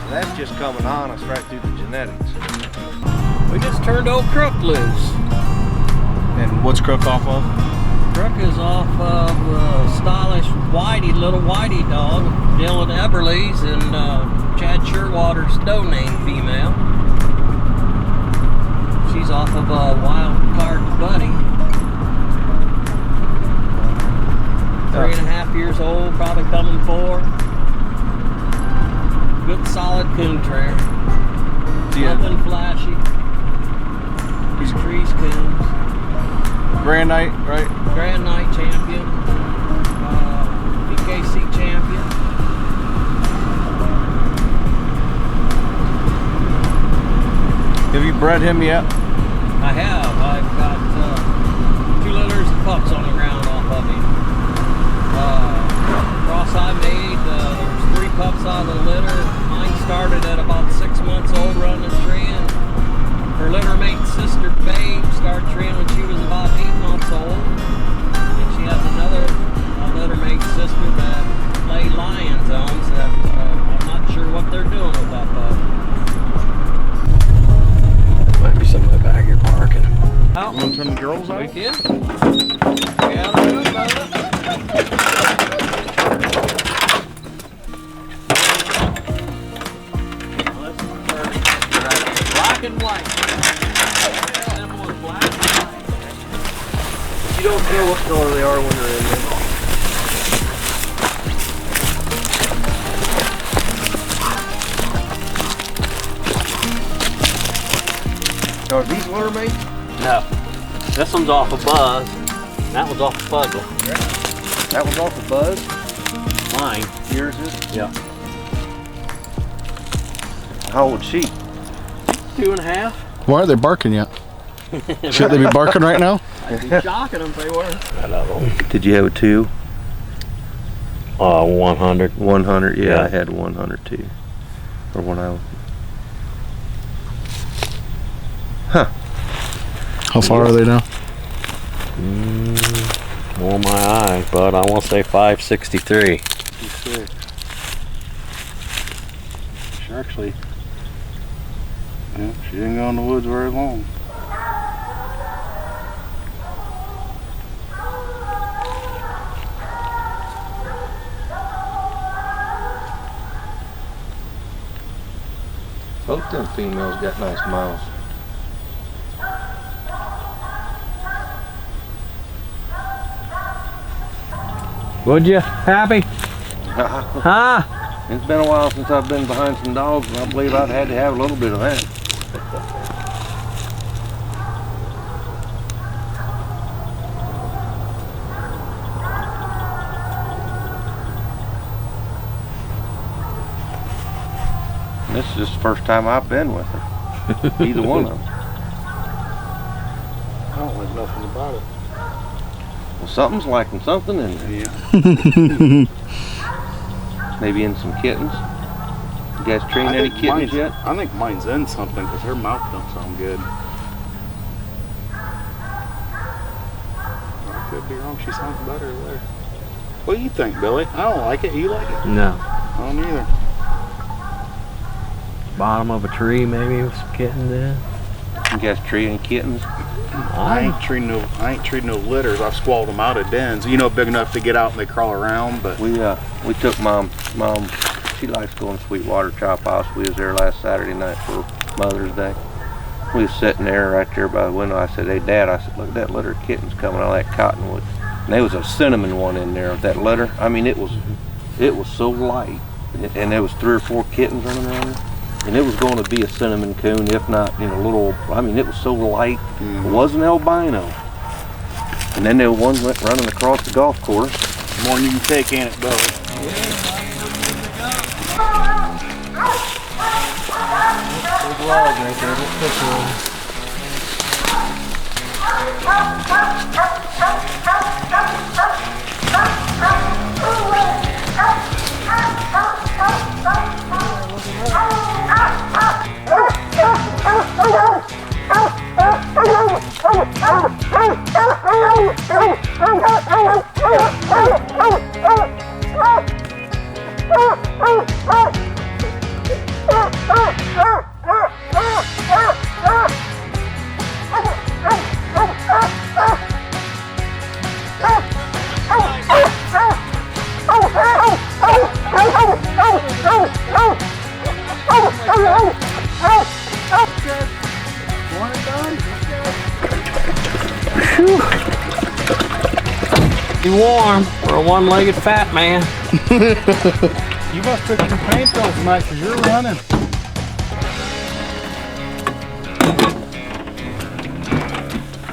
Speaker 1: That's just coming on us right through the genetics.
Speaker 3: We just turned old Crook loose.
Speaker 4: And what's Crook off of?
Speaker 3: Crook is off of a stylish little whitey dog, Dylan Eberle's and Chad Sherwater's doe name female. She's off of a wild card buddy. 3.5 years old, probably coming 4. Good solid coon trainer. Nothing flashy. These trees coons.
Speaker 4: Grand Night, right?
Speaker 3: Grand Night champion. PKC champion.
Speaker 4: Have you bred him yet?
Speaker 3: I have. I've got 2 litters of pups on the ground off of him. Cross I made, there's 3 pups out of the litter. Mine started at about 6 months old running trend. Her litter mate's sister Babe started trend when she was about 8 months old. And she has another litter mate's sister that lay lions on, so that, I'm not sure what they're doing with that pup. Might be somebody back here barking.
Speaker 6: You want to turn the girls out?
Speaker 3: We can. Yeah, they're good about it. Black and white. Black and white. You don't care what color they are when they're in there.
Speaker 1: Are these litter mates?
Speaker 3: No. This one's off a Buzz. That one's off a Puzzle.
Speaker 1: That one's off the Buzz?
Speaker 3: Mine.
Speaker 1: Yours is?
Speaker 3: Yeah.
Speaker 1: How old is she?
Speaker 3: 2.5.
Speaker 4: Why aren't they barking yet? Should they be barking right now?
Speaker 3: I'd be shocking them if they were. I know.
Speaker 1: Did you have a 2?
Speaker 3: 100.
Speaker 1: 100, yeah,
Speaker 3: Yeah.
Speaker 1: I had 100 too. Or when I was. Huh.
Speaker 4: How far are they now?
Speaker 3: Oh my eye, but I want to say 563.
Speaker 6: She actually, yeah, she didn't go in the woods very long.
Speaker 1: Both them females got nice mouths.
Speaker 3: Would you? Happy? Huh?
Speaker 1: It's been a while since I've been behind some dogs, and I believe I'd had to have a little bit of that. This is just the first time I've been with her. Either one of them.
Speaker 6: I don't like nothing about it.
Speaker 1: Well, something's liking something in there.
Speaker 6: Yeah.
Speaker 1: Maybe in some kittens. You guys trained any kittens yet?
Speaker 6: I think mine's in something because her mouth don't sound good. I could be wrong. She sounds better there. What do you think, Billy? I don't like it. You like it?
Speaker 3: No.
Speaker 6: I don't either.
Speaker 3: Bottom of a tree, maybe with some kittens in.
Speaker 1: You guys treat any kittens?
Speaker 6: I ain't treating no litters. I've squalled them out of dens. You know, big enough to get out and they crawl around. But
Speaker 1: We took mom. She likes going to Sweetwater Chop House. We was there last Saturday night for Mother's Day. We was sitting there right there by the window. I said, "Hey, Dad," I said, "look at that litter of kittens coming out of that cottonwood." And there was a cinnamon one in there. That litter. I mean, it was so light, and there was 3 or 4 kittens running around there. And it was going to be a cinnamon coon, if not, little. I mean, it was so light. It wasn't albino. And then there was one went running across the golf course.
Speaker 6: more than you can take, ain't it, Billy?
Speaker 4: Big log right there. Let's push one.
Speaker 3: Be warm for a one-legged fat man.
Speaker 6: You must took your paint off tonight because you're running.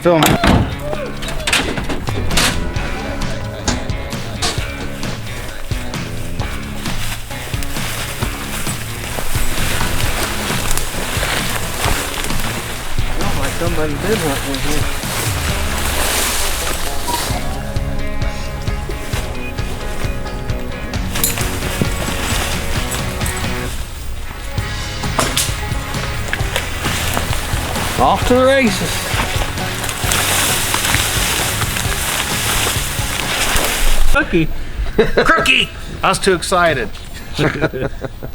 Speaker 6: Film it.
Speaker 3: Sounds like somebody did hunt with here. Off to the races. Cookie.
Speaker 6: Crookie! I was too excited.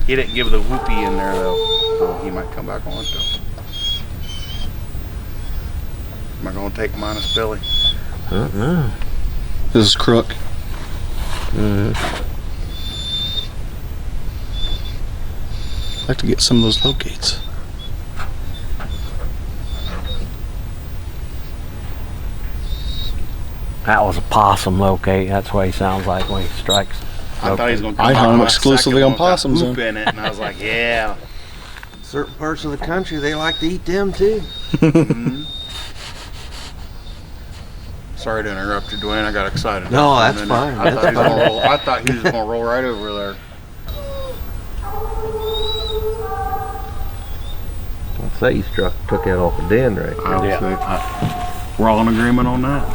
Speaker 6: He didn't give the whoopee in there though. Oh, he might come back on it though. Am I gonna take minus Billy?
Speaker 3: Uh-uh.
Speaker 6: This is Crook. I'd like to get some of those locates.
Speaker 3: That was a possum locate. That's what he sounds like when he strikes.
Speaker 6: I thought he was gonna come
Speaker 7: I
Speaker 6: out
Speaker 7: hunt
Speaker 6: on a
Speaker 7: exclusively
Speaker 6: second
Speaker 7: on
Speaker 6: one with that
Speaker 7: possums,
Speaker 6: whoop in it, and I was like, yeah.
Speaker 1: Certain parts of the country, they like to eat them too.
Speaker 6: Sorry to interrupt you, Duane. I got excited.
Speaker 1: No,
Speaker 6: there
Speaker 1: that's
Speaker 6: for a minute.
Speaker 1: fine.
Speaker 6: I thought he was gonna roll. I thought he was gonna roll right over there.
Speaker 1: I'd say you took that off the den right there.
Speaker 6: We're all in agreement on that.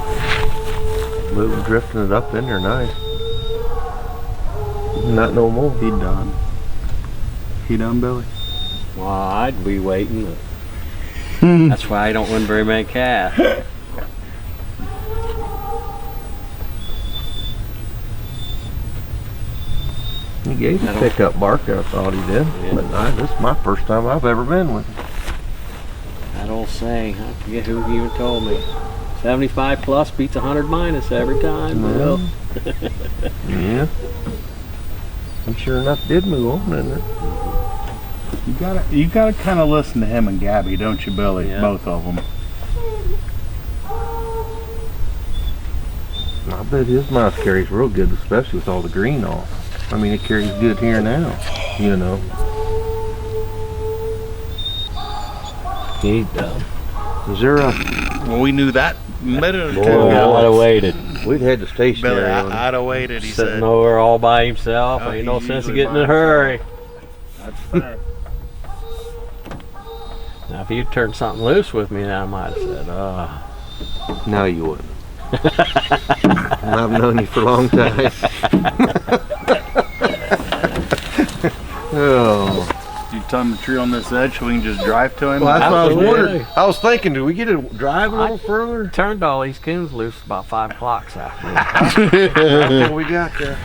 Speaker 1: Moving, drifting it up in there, nice. Not no more.
Speaker 6: He done. He done, Billy?
Speaker 3: Well, I'd be waiting. That's why I don't win very many casts.
Speaker 1: He gave me pickup bark, I thought he did.
Speaker 3: Yeah.
Speaker 1: But this is my first time I've ever been with him.
Speaker 3: That old saying, I forget who even told me. 75 plus beats 100 minus every time. Well,
Speaker 1: Yeah. I'm sure enough did move on, didn't it?
Speaker 6: You gotta kind of listen to him and Gabby, don't you, Billy?
Speaker 3: Yeah.
Speaker 6: Both of them.
Speaker 1: I bet his mouse carries real good, especially with all the green off. I mean, it carries good here now, you know.
Speaker 3: He does.
Speaker 1: Is there a...
Speaker 6: Well, we knew that minute or two
Speaker 3: Boy,
Speaker 6: ago.
Speaker 3: I'd have waited.
Speaker 1: We'd had the stationary
Speaker 6: Billy,
Speaker 1: on.
Speaker 6: I'd have waited, he
Speaker 3: Sitting
Speaker 6: said.
Speaker 3: over all by himself.
Speaker 6: Oh,
Speaker 3: Ain't no
Speaker 6: he's
Speaker 3: sense of
Speaker 6: usually
Speaker 3: getting in a
Speaker 6: by
Speaker 3: hurry.
Speaker 6: That's fair.
Speaker 3: Now, if you turned something loose with me, then I might have said,
Speaker 1: No, you wouldn't. I've known you for a long time. Oh.
Speaker 6: You time the tree on this edge so we can just drive to him?
Speaker 1: Well, that's what I was
Speaker 3: Absolutely.
Speaker 1: wondering. I was thinking, do we get to drive a little further?
Speaker 3: turned all these coons loose about 5 o'clock this afternoon.
Speaker 1: That's what we got there.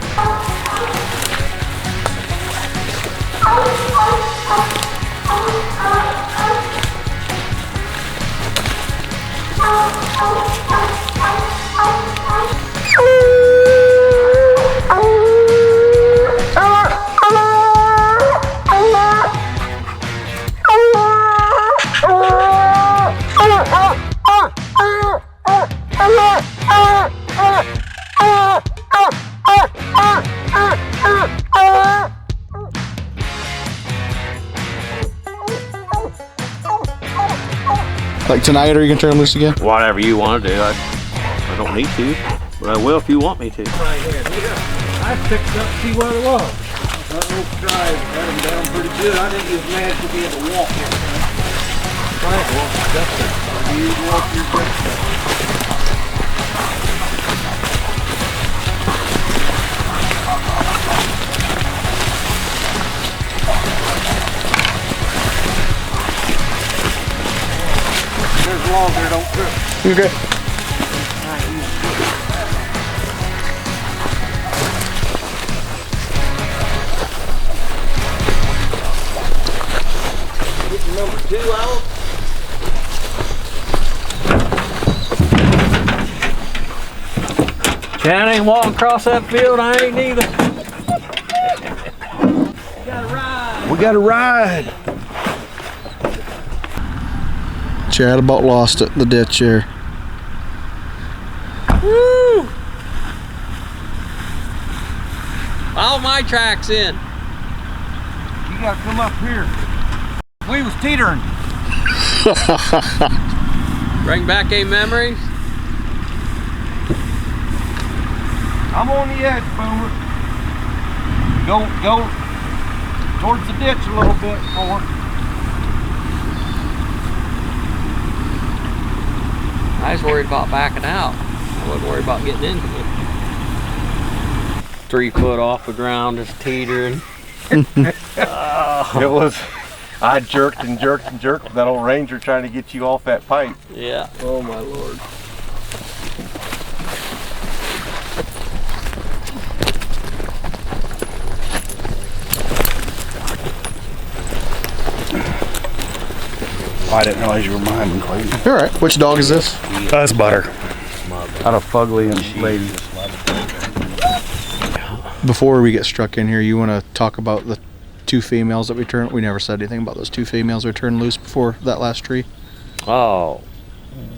Speaker 7: Like tonight, are you gonna turn them loose again?
Speaker 3: Whatever you want to do. I don't need to, but I will if you want me to.
Speaker 4: Right here. I picked up, see what it was. That little drive had him down pretty good. I think he was mad to be able to walk it. Right, walk your guts. You walk your guts. There's log there, don't trip.
Speaker 7: Okay.
Speaker 4: Getting number 2 out.
Speaker 3: Chad ain't walking across that field, I ain't neither.
Speaker 1: We got a ride.
Speaker 7: Chad about lost it in the ditch there.
Speaker 3: Woo! All my tracks in.
Speaker 4: You gotta come up here. We was teetering.
Speaker 3: Bring back any memories?
Speaker 4: I'm on the edge, Boomer. Go towards the ditch a little bit more.
Speaker 3: I was worried about backing out. I wasn't worried about getting into it. 3 foot off the ground, just teetering.
Speaker 1: It was, I jerked and jerked and jerked with that old Ranger trying to get you off that pipe.
Speaker 3: Yeah.
Speaker 1: Oh my Lord.
Speaker 6: I didn't realize you were behind me, Clayton.
Speaker 7: All right. Which dog is this?
Speaker 6: That's Butter. Out of Fugly and Lady.
Speaker 7: Before we get struck in here, you want to talk about the 2 females that we turned? We never said anything about those 2 females we turned loose before that last tree.
Speaker 3: Oh,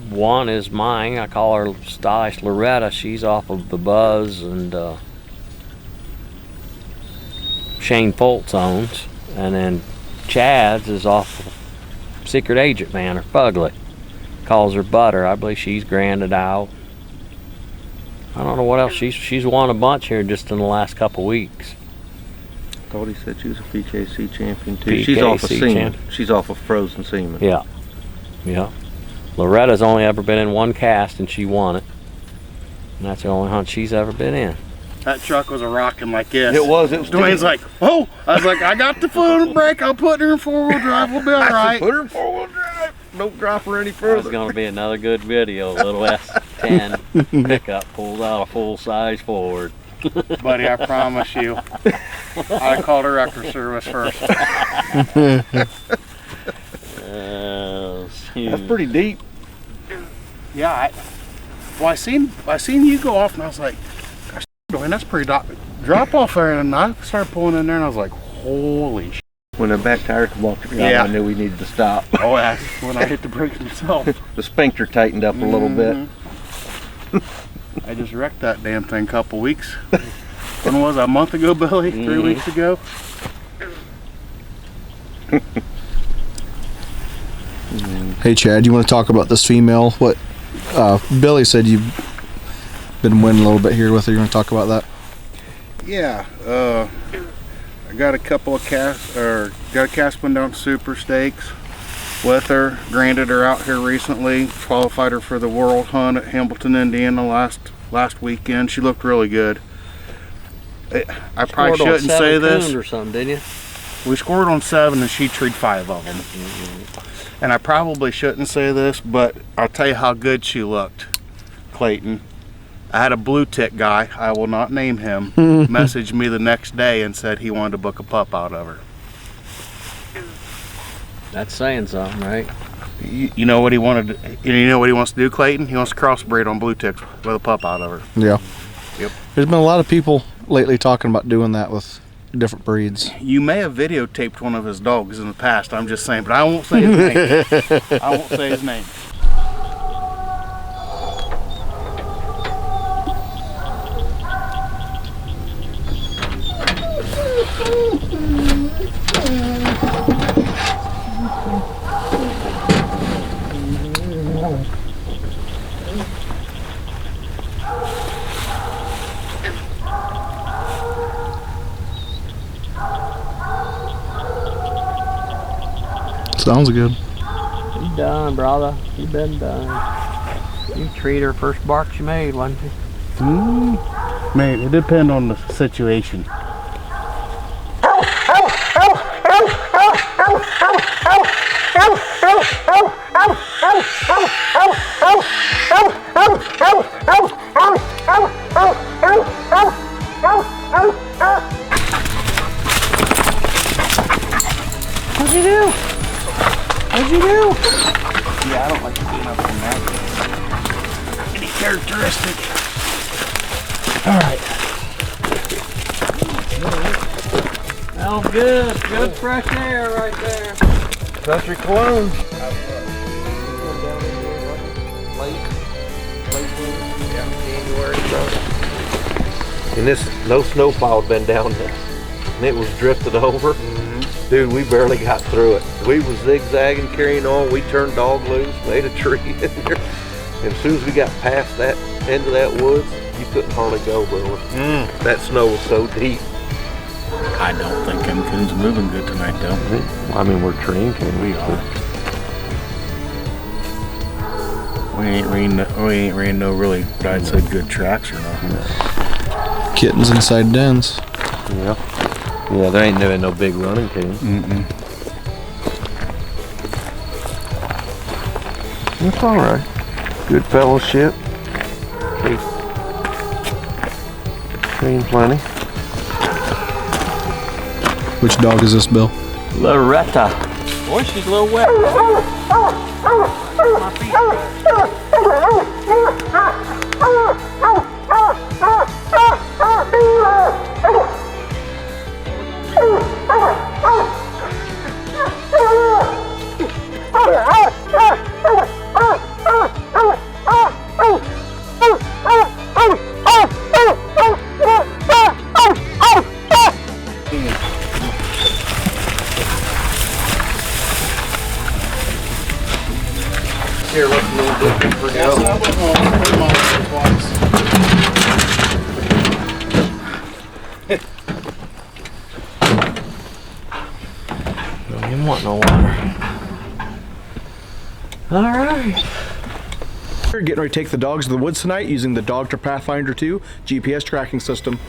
Speaker 3: one is mine. I call her Stylish Loretta. She's off of the Buzz and Shane Foltz owns. And then Chad's is off of Secret Agent Man, or Fugly. Calls her Butter. I believe she's granded out. I don't know what else. She's won a bunch here just in the last couple weeks.
Speaker 1: Thought he said she was a PKC champion too.
Speaker 3: PKC
Speaker 1: She's off of semen.
Speaker 3: champion.
Speaker 1: She's off of frozen semen.
Speaker 3: Yeah. Yeah. Loretta's only ever been in 1 cast and she won it. And that's the only hunt she's ever been in.
Speaker 6: That truck was a rocking like this.
Speaker 1: It was. It was.
Speaker 6: Duane's like, oh! I was like, I got the foot on the brake. I'll put her in 4-wheel drive. We'll be all right.
Speaker 1: Put her in 4-wheel drive. Don't drop her any
Speaker 3: That's
Speaker 1: further.
Speaker 3: going to be another good video. Little S10 pickup pulls out a full size Ford.
Speaker 6: Buddy, I promise you. I called her after service first.
Speaker 1: That's pretty deep.
Speaker 6: Yeah, I seen you go off and I was like, gosh, Duane, that's pretty drop off there. And I started pulling in there and I was like, holy shit.
Speaker 1: When the back tires walked around,
Speaker 6: Yeah.
Speaker 1: I knew we needed to stop.
Speaker 6: Oh, that's when I hit the brakes myself.
Speaker 1: The sphincter tightened up a little bit.
Speaker 6: I just wrecked that damn thing a couple weeks. When was that, a month ago, Billy? 3 weeks ago?
Speaker 7: Hey Chad, you want to talk about this female? What Billy said you've been winning a little bit here with her. You want to talk about that?
Speaker 6: Yeah, I got a couple of got a cast one down Super Stakes with her. Granted her out here recently. Qualified her for the World Hunt at Hamilton, Indiana last weekend. She looked really good. I probably shouldn't say this.
Speaker 3: Or something, didn't you?
Speaker 6: We scored on 7 and she treed 5 of them. And I probably shouldn't say this, but I'll tell you how good she looked, Clayton. I had a blue tick guy, I will not name him, message me the next day and said he wanted to book a pup out of her.
Speaker 3: That's saying something, right?
Speaker 6: You know what he wanted to, you know what he wants to do, Clayton? He wants to crossbreed on blue ticks with a pup out of her.
Speaker 7: Yeah.
Speaker 6: Yep.
Speaker 7: There's been a lot of people lately talking about doing that with different breeds.
Speaker 6: You may have videotaped one of his dogs in the past, I'm just saying, but I won't say his name. I won't say his name.
Speaker 7: Sounds good.
Speaker 3: You done, brother. You been done. You treat her first bark she made, wasn't you?
Speaker 6: Man, it depends on the situation.
Speaker 3: What'd you do? What'd you do?
Speaker 6: Yeah, I don't like to do nothing that. Any characteristic. Alright.
Speaker 3: Smells good. Good fresh air right there.
Speaker 1: Country cologne. And this, no snowfall had been down there. And it was drifted over. Dude, we barely got through it. We was zigzagging, carrying on. We turned dog loose, made a tree in there. And as soon as we got past that end of that woods, you couldn't hardly go, bro. That snow was so deep.
Speaker 6: I don't think them coons are moving good tonight, though.
Speaker 1: I mean, we're trained,
Speaker 6: We are. We ain't ran no really, I'd say, good tracks or nothing.
Speaker 7: Kittens inside dens.
Speaker 1: Yeah. Yeah, there ain't been no big running coons. It's all right. Good fellowship. Trained plenty.
Speaker 7: Which dog is this, Bill?
Speaker 3: Loretta. Boy, she's a little wet. My feet
Speaker 1: Here, look a little bit for Don't even want no water.
Speaker 3: All right.
Speaker 7: We're getting ready to take the dogs to the woods tonight using the Dogter Pathfinder 2 GPS tracking system.